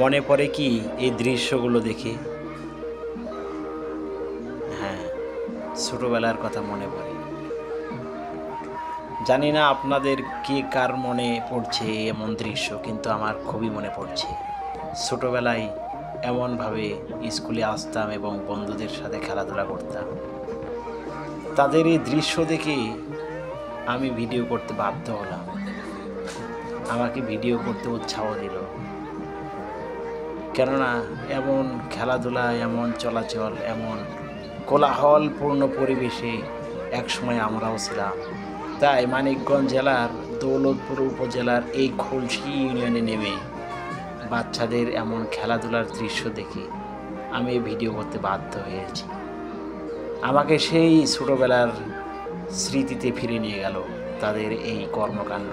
মনে পড়ে কি এই দৃশ্যগুলো দেখে? হ্যাঁ, ছোটবেলার কথা মনে পড়ে। জানি না আপনাদের কে কার মনে পড়ছে এমন দৃশ্য, কিন্তু আমার খুবই মনে পড়ছে। ছোটবেলায় এমনভাবে স্কুলে আসতাম এবং বন্ধুদের সাথে খেলাধুলা করতাম। তাদের এই দৃশ্য দেখে আমি ভিডিও করতে বাধ্য হলাম। আমাকে ভিডিও করতে উৎসাহ দিল, কেননা এমন খেলাধুলা, এমন চলাচল, এমন কোলাহলপূর্ণ পরিবেশে একসময় আমরাও ছিলাম। তাই মানিকগঞ্জ জেলার দৌলতপুর উপজেলার এই খলসি ইউনিয়নে নেমে বাচ্চাদের এমন খেলাধুলার দৃশ্য দেখে আমি ভিডিও করতে বাধ্য হয়েছি। আমাকে সেই ছোটোবেলার স্মৃতিতে ফিরে নিয়ে গেল তাদের এই কর্মকাণ্ড।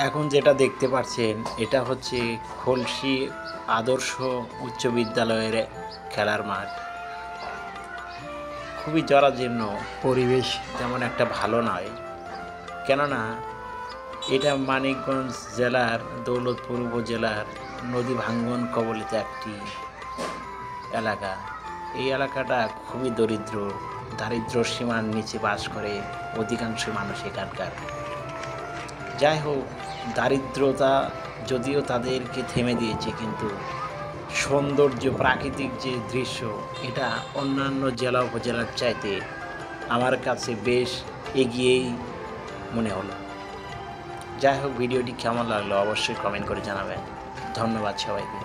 এখন যেটা দেখতে পাচ্ছেন এটা হচ্ছে খলসি আদর্শ উচ্চ বিদ্যালয়ের খেলার মাঠ। খুবই জরাজীর্ণ, পরিবেশ তেমন একটা ভালো নয়, কেননা এটা মানিকগঞ্জ জেলার দৌলতপুর উপজেলার নদী ভাঙ্গন কবলিত একটি এলাকা। এই এলাকাটা খুবই দারিদ্র সীমার নিচে বাস করে অধিকাংশ মানুষ এখানকার। যাই হোক, দারিদ্রতা যদিও তাদেরকে থেমে দিয়েছে, কিন্তু সৌন্দর্য, প্রাকৃতিক যে দৃশ্য, এটা অন্যান্য জেলা উপজেলার চাইতে আমার কাছে বেশ এগিয়েই মনে হলো। যাই হোক, ভিডিওটি কেমন লাগলো অবশ্যই কমেন্ট করে জানাবেন। ধন্যবাদ সবাইকে।